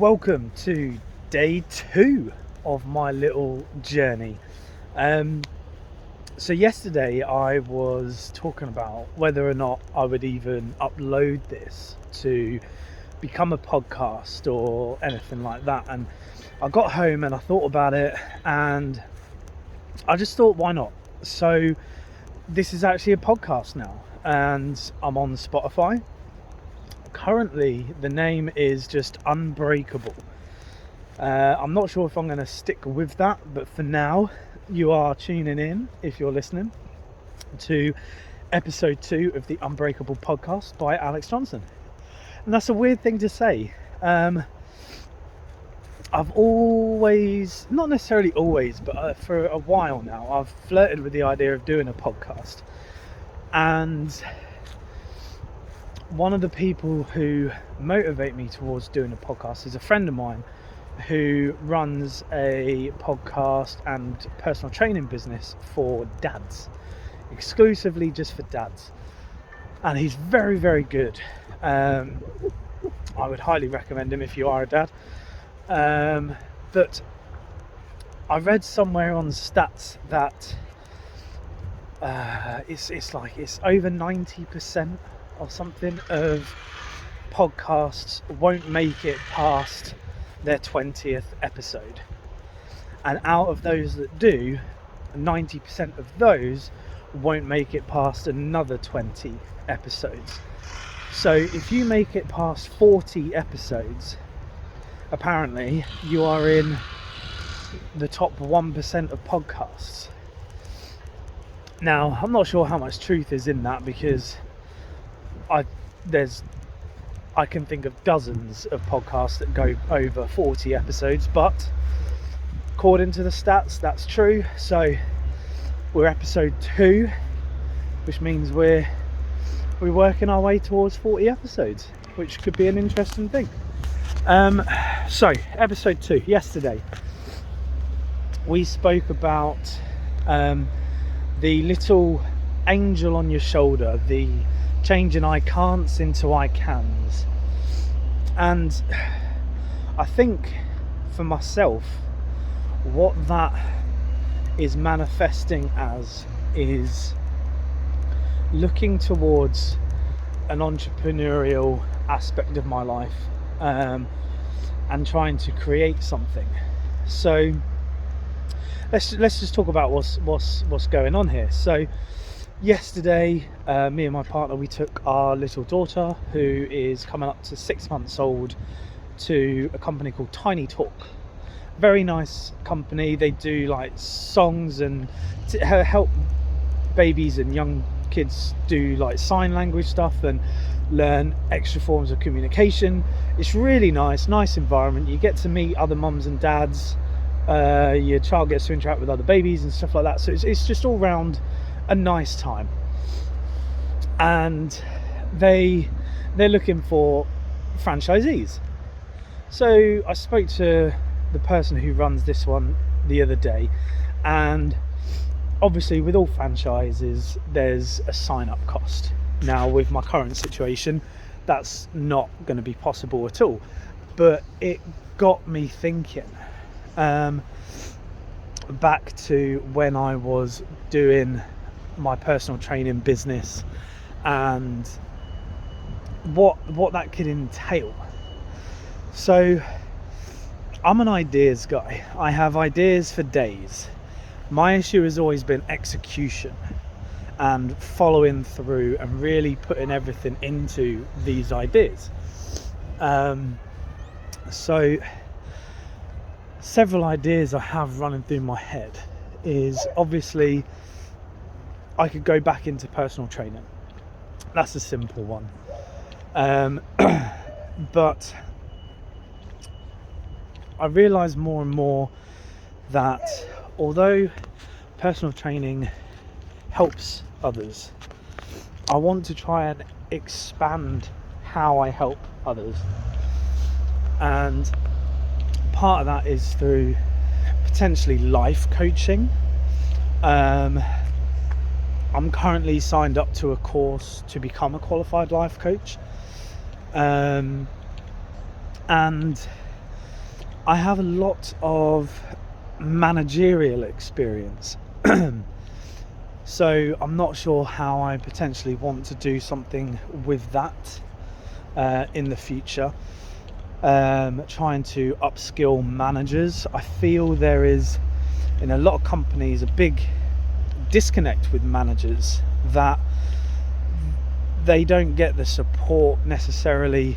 welcome to day 2 of my little journey. So yesterday I was talking about whether or not I would even upload this to become a podcast or anything like that, and I got home and I thought about it and I just thought, why not? So this is actually a podcast now, and I'm on Spotify. Currently the name is just Unbreakable. I'm not sure if I'm going to stick with that, but for now you are tuning in, if you're listening, to episode 2 of the Unbreakable podcast by Alex Johnson. And that's a weird thing to say. I've always, not necessarily always, but for a while now, I've flirted with the idea of doing a podcast. And one of the people who motivate me towards doing a podcast is a friend of mine who runs a podcast and personal training business for dads, exclusively just for dads. And he's very, very good. I would highly recommend him if you are a dad. But I read somewhere on the stats that it's over 90% or something of podcasts won't make it past their 20th episode, and out of those that do, 90% of those won't make it past another 20 episodes. So if you make it past 40 episodes, apparently you are in the top 1% of podcasts. Now, I'm not sure how much truth is in that, because I can think of dozens of podcasts that go over 40 episodes, but according to the stats, that's true. So we're episode 2, which means we're working our way towards 40 episodes, which could be an interesting thing. So episode 2, yesterday we spoke about the little angel on your shoulder, the changing I can'ts into I cans. And I think for myself, what that is manifesting as is looking towards an entrepreneurial aspect of my life, and trying to create something. So let's just talk about what's going on here. So yesterday, me and my partner, we took our little daughter, who is coming up to 6 months old, to a company called Tiny Talk. Very nice company. They do like songs and help babies and young kids do like sign language stuff and learn extra forms of communication. It's really nice environment. You get to meet other mums and dads. Your child gets to interact with other babies and stuff like that. So it's just all round a nice time. And they're looking for franchisees. So I spoke to the person who runs this one the other day, and obviously with all franchises there's a sign-up cost. Now with my current situation, that's not going to be possible at all, but it got me thinking back to when I was doing my personal training business and what that could entail. So I'm an ideas guy. I have ideas for days. My issue has always been execution and following through and really putting everything into these ideas. So several ideas I have running through my head is, obviously I could go back into personal training. That's a simple one. But I realise more and more that although personal training helps others, I want to try and expand how I help others. And part of that is through potentially life coaching. I'm currently signed up to a course to become a qualified life coach, and I have a lot of managerial experience. So I'm not sure how I potentially want to do something with that in the future. Trying to upskill managers. I feel there is, in a lot of companies, a big disconnect with managers, that they don't get the support necessarily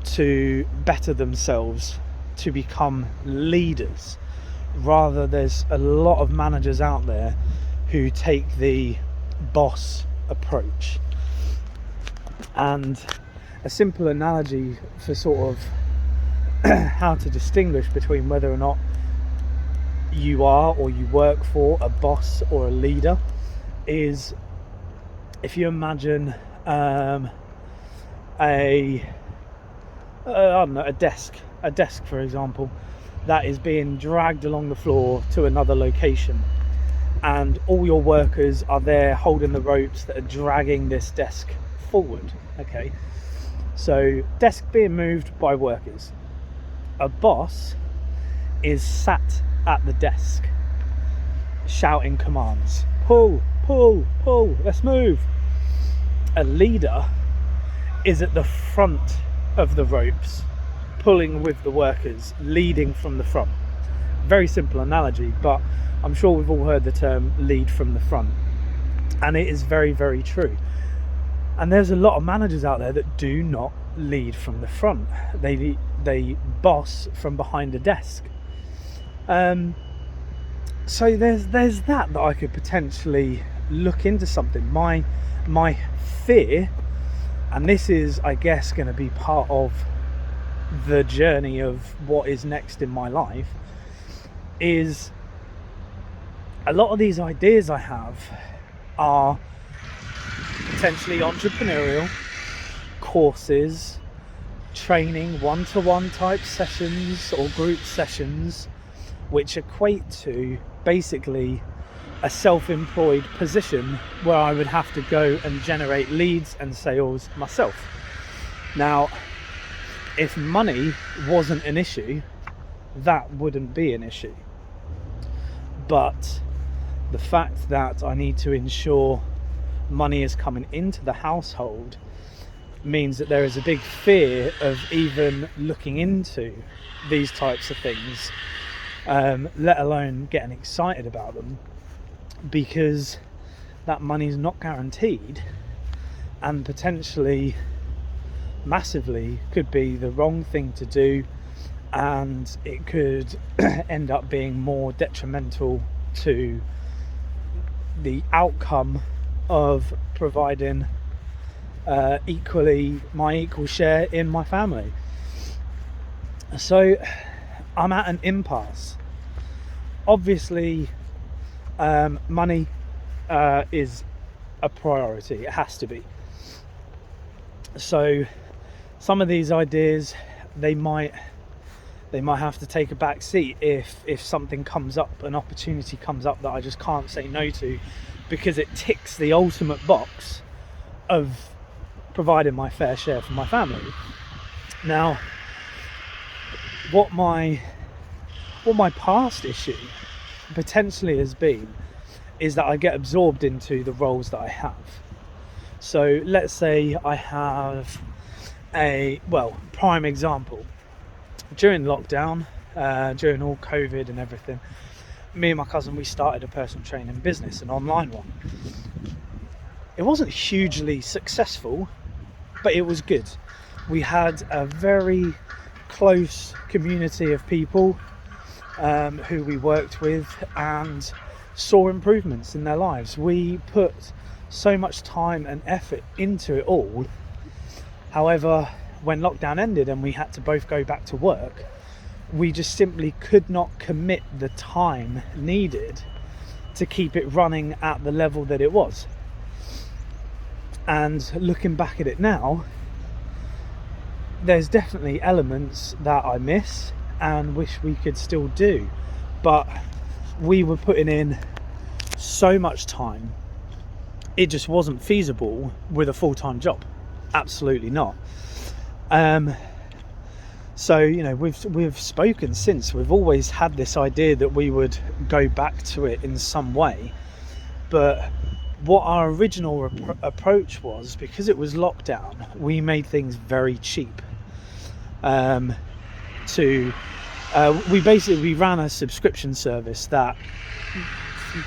to better themselves, to become leaders. Rather, there's a lot of managers out there who take the boss approach. And a simple analogy for sort of how to distinguish between whether or not you are or you work for a boss or a leader is, if you imagine a desk, for example, that is being dragged along the floor to another location, and all your workers are there holding the ropes that are dragging this desk forward. Okay, so desk being moved by workers. A boss is sat at the desk shouting commands: pull, pull, pull, let's move. A leader is at the front of the ropes, pulling with the workers, leading from the front. Very simple analogy, but I'm sure we've all heard the term lead from the front, and it is very, very true. And there's a lot of managers out there that do not lead from the front. They boss from behind a desk. So there's that I could potentially look into something. My fear, and this is, I guess, going to be part of the journey of what is next in my life, is a lot of these ideas I have are potentially entrepreneurial courses, training, one-to-one type sessions or group sessions, which equate to basically a self-employed position where I would have to go and generate leads and sales myself. Now, if money wasn't an issue, that wouldn't be an issue. But the fact that I need to ensure money is coming into the household means that there is a big fear of even looking into these types of things, let alone getting excited about them, because that money is not guaranteed, and potentially massively could be the wrong thing to do, and it could end up being more detrimental to the outcome of providing my equal share in my family. So I'm at an impasse. Obviously, money is a priority. It has to be. So some of these ideas, they might have to take a back seat if something comes up, an opportunity comes up that I just can't say no to, because it ticks the ultimate box of providing my fair share for my family. Now, what my past issue potentially has been is that I get absorbed into the roles that I have. So let's say I have prime example, during lockdown, during all COVID and everything, me and my cousin, we started a personal training business, an online one. It wasn't hugely successful, but it was good. We had a very close community of people who we worked with and saw improvements in their lives. We put so much time and effort into it all. However, when lockdown ended and we had to both go back to work, we just simply could not commit the time needed to keep it running at the level that it was. And looking back at it now, there's definitely elements that I miss and wish we could still do, but we were putting in so much time, it just wasn't feasible with a full-time job. Absolutely not. So, you know, we've spoken since. We've always had this idea that we would go back to it in some way. But what our original approach was, because it was lockdown, we made things very cheap. We ran a subscription service that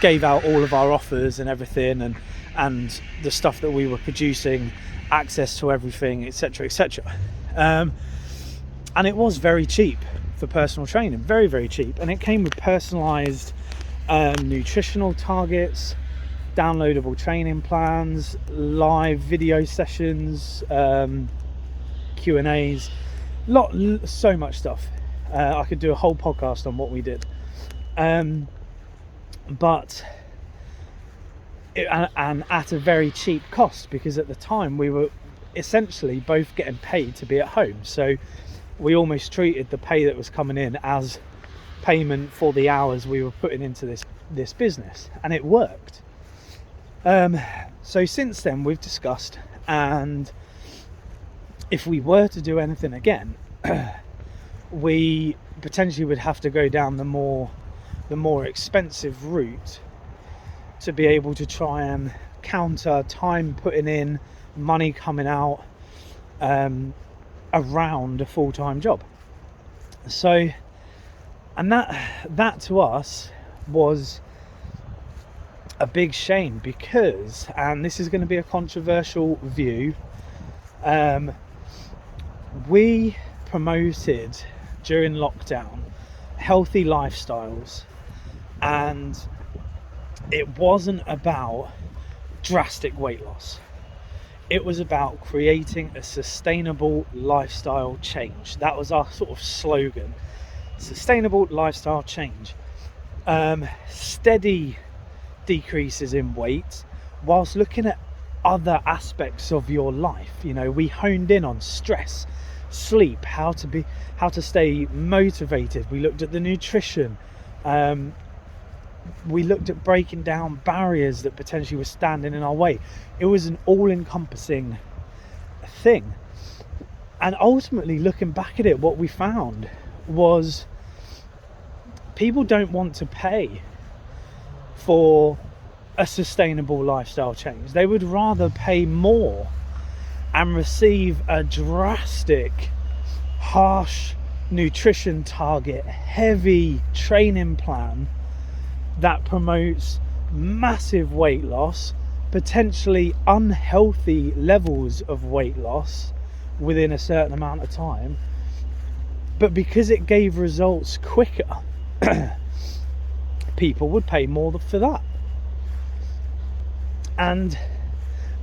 gave out all of our offers and everything, and the stuff that we were producing, access to everything, etc., etc. And it was very cheap for personal training, very, very cheap. And it came with personalized nutritional targets, downloadable training plans, live video sessions, Q&As, so much stuff. I could do a whole podcast on what we did. And at a very cheap cost, because at the time we were essentially both getting paid to be at home. So we almost treated the pay that was coming in as payment for the hours we were putting into this business, and it worked. So since then we've discussed, and if we were to do anything again, we potentially would have to go down the more expensive route to be able to try and counter time putting in, money coming out around a full-time job. So, and that to us was a big shame, because, and this is going to be a controversial view, we promoted during lockdown healthy lifestyles, and it wasn't about drastic weight loss. It was about creating a sustainable lifestyle change. That was our sort of slogan: sustainable lifestyle change. Steady decreases in weight whilst looking at other aspects of your life. You know, we honed in on stress, sleep, how to stay motivated. We looked at the nutrition. We looked at breaking down barriers that potentially were standing in our way. It was an all-encompassing thing. And ultimately, looking back at it, what we found was people don't want to pay for a sustainable lifestyle change. They would rather pay more and receive a drastic, harsh nutrition target, heavy training plan that promotes massive weight loss, potentially unhealthy levels of weight loss within a certain amount of time, but because it gave results quicker, people would pay more for that. And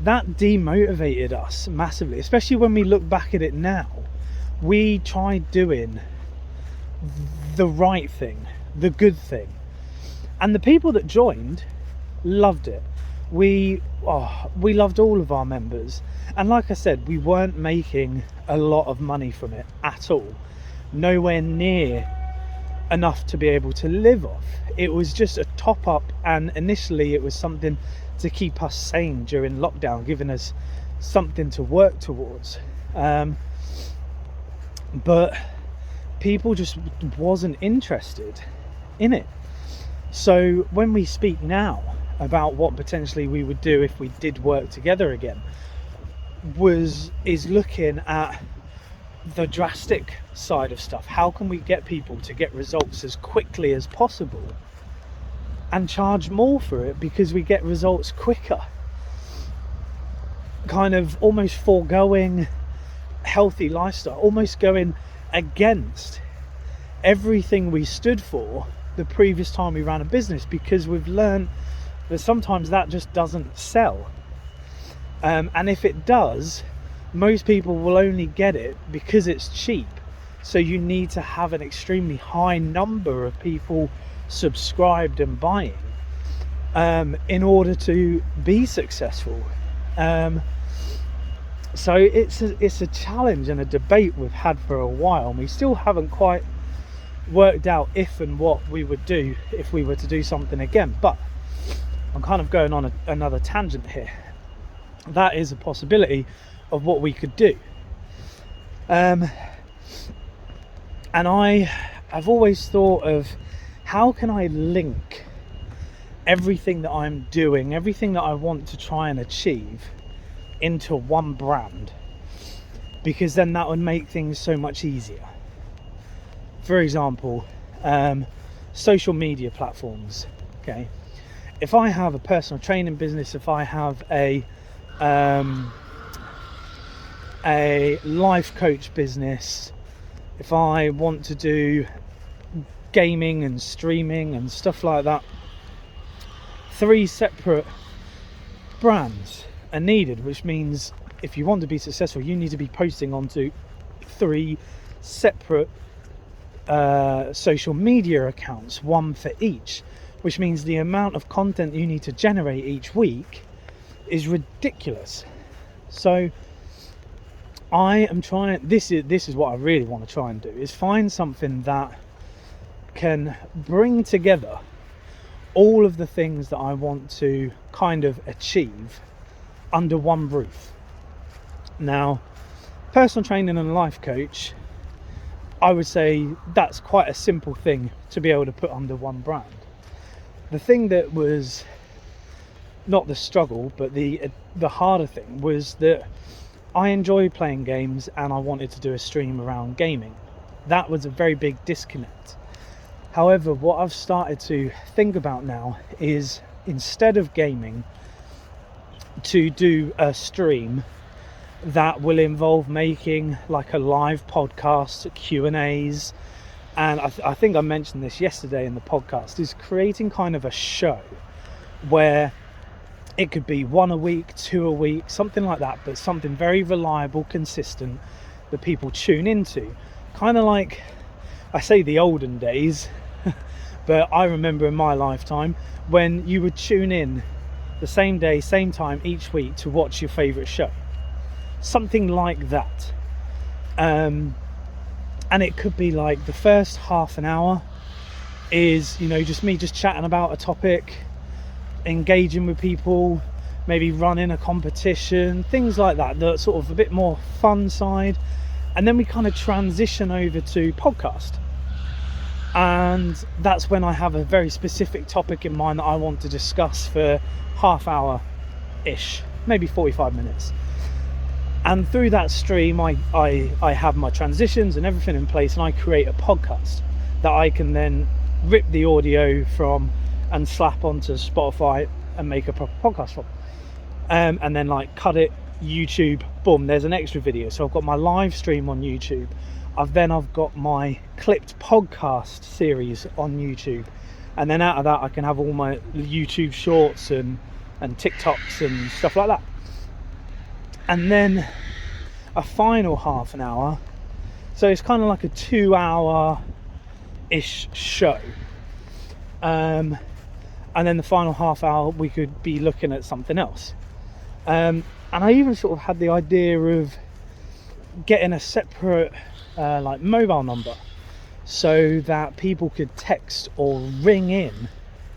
that demotivated us massively, especially when we look back at it now. We tried doing the right thing, the good thing, and the people that joined loved it. We loved all of our members, and like I said, we weren't making a lot of money from it at all, nowhere near enough to be able to live off. It was just a top up, and initially it was something to keep us sane during lockdown, giving us something to work towards, but people just wasn't interested in it. So when we speak now about what potentially we would do if we did work together again, is looking at the drastic side of stuff. How can we get people to get results as quickly as possible and charge more for it because we get results quicker? Kind of almost foregoing healthy lifestyle, almost going against everything we stood for the previous time we ran a business, because we've learned that sometimes that just doesn't sell, and if it does, most people will only get it because it's cheap. So you need to have an extremely high number of people subscribed and buying in order to be successful. So it's a challenge and a debate we've had for a while, and we still haven't quite worked out if and what we would do if we were to do something again. But I'm kind of going on another tangent here. That is a possibility of what we could do. And I've always thought of how can I link everything that I'm doing, everything that I want to try and achieve into one brand, because then that would make things so much easier. For example, social media platforms. Okay, if I have a personal training business, if I have a life coach business, if I want to do gaming and streaming and stuff like that, 3 separate brands are needed, which means if you want to be successful, you need to be posting onto 3 separate social media accounts, one for each, which means the amount of content you need to generate each week is ridiculous. So I am trying, this is what I really want to try and do, is find something that can bring together all of the things that I want to kind of achieve under one roof. Now, personal training and life coach, I would say that's quite a simple thing to be able to put under one brand. The thing that was not the struggle, but the harder thing was that I enjoy playing games and I wanted to do a stream around gaming. That was a very big disconnect. However, what I've started to think about now is, instead of gaming, to do a stream that will involve making like a live podcast, Q&As, and I think I mentioned this yesterday in the podcast, is creating kind of a show where it could be 1 a week, 2 a week, something like that, but something very reliable, consistent, that people tune into. Kind of like, I say the olden days, but I remember in my lifetime when you would tune in the same day, same time each week to watch your favourite show. Something like that. And it could be like the first half an hour is, just me just chatting about a topic, engaging with people, maybe running a competition, things like that, the sort of a bit more fun side. And then we kind of transition over to podcast. And that's when I have a very specific topic in mind that I want to discuss for half hour-ish, maybe 45 minutes. And through that stream, I have my transitions and everything in place, and I create a podcast that I can then rip the audio from and slap onto Spotify and make a proper podcast from. And then like cut it, YouTube, boom, there's an extra video. So I've got my live stream on YouTube. I've got my clipped podcast series on YouTube. And then out of that, I can have all my YouTube shorts and TikToks and stuff like that. And then a final half an hour. So it's kind of like a 2-hour-ish show. And then the final half hour, we could be looking at something else. And I even sort of had the idea of getting a separate like mobile number, so that people could text or ring in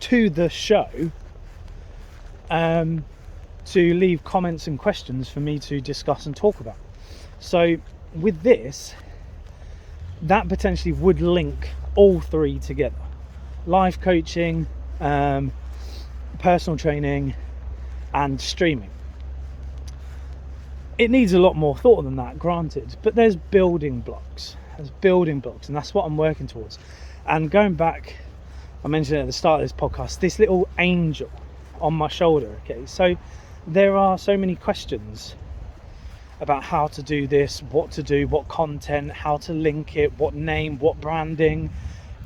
to the show to leave comments and questions for me to discuss and talk about. So with this, that potentially would link all 3 together: life coaching, personal training, and streaming. It needs a lot more thought than that, granted, but there's building blocks, and that's what I'm working towards. And going back, I mentioned at the start of this podcast, this little angel on my shoulder. Okay, so there are so many questions about how to do this, what to do, what content, how to link it, what name, what branding.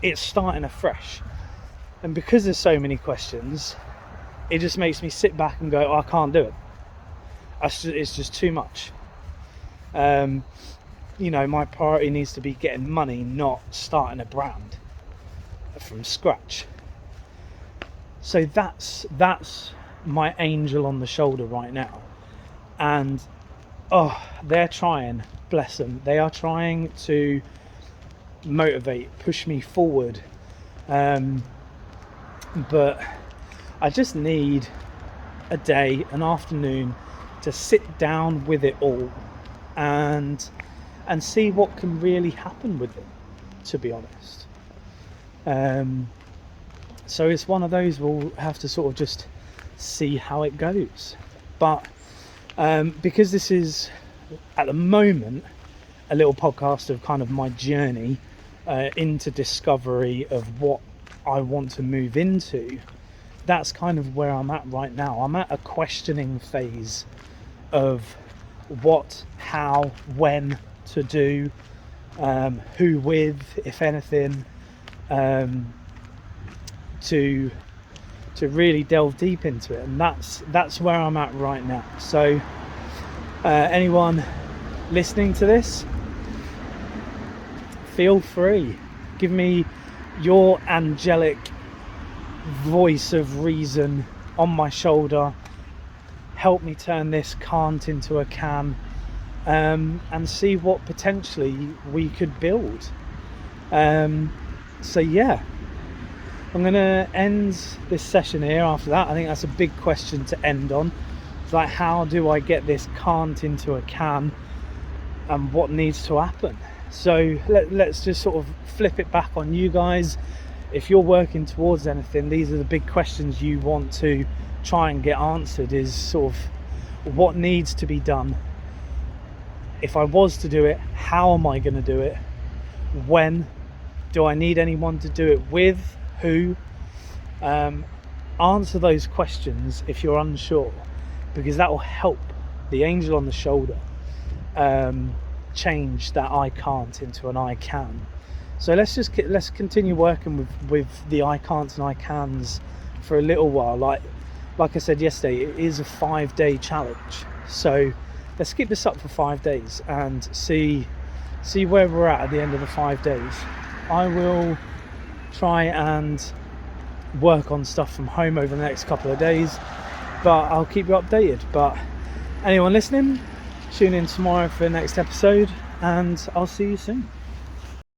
It's starting afresh. And because there's so many questions, it just makes me sit back and go, I can't do it. It's just too much. My priority needs to be getting money, not starting a brand from scratch. So that's my angel on the shoulder right now. And they're trying, bless them, they are trying to motivate, push me forward. But I just need a day, an afternoon, to sit down with it all and see what can really happen with it. to be honest. So it's one of those we'll have to sort of just see how it goes. But because this is at the moment a little podcast of kind of my journey into discovery of what I want to move into, that's kind of where I'm at right now. I'm at a questioning phase of what, how, when to do, who with, if anything, to really delve deep into it, and that's where I'm at right now. So anyone listening to this, feel free, give me your angelic voice of reason on my shoulder, help me turn this can't into a can, and see what potentially we could build. So yeah, I'm going to end this session here after that. I think that's a big question to end on. It's like, how do I get this can't into a can, and what needs to happen? So let's just sort of flip it back on you guys. If you're working towards anything, these are the big questions you want to try and get answered, is sort of what needs to be done. If I was to do it, how am I going to do it? When? Do I need anyone to do it with? Who? Answer those questions if you're unsure, because that will help the angel on the shoulder change that I can't into an I can. So let's continue working with the I can'ts and I cans for a little while. Like I said yesterday, it is a 5-day challenge. So let's keep this up for 5 days and see where we're at the end of the 5 days. I will try and work on stuff from home over the next couple of days, but I'll keep you updated. But anyone listening, tune in tomorrow for the next episode, and I'll see you soon.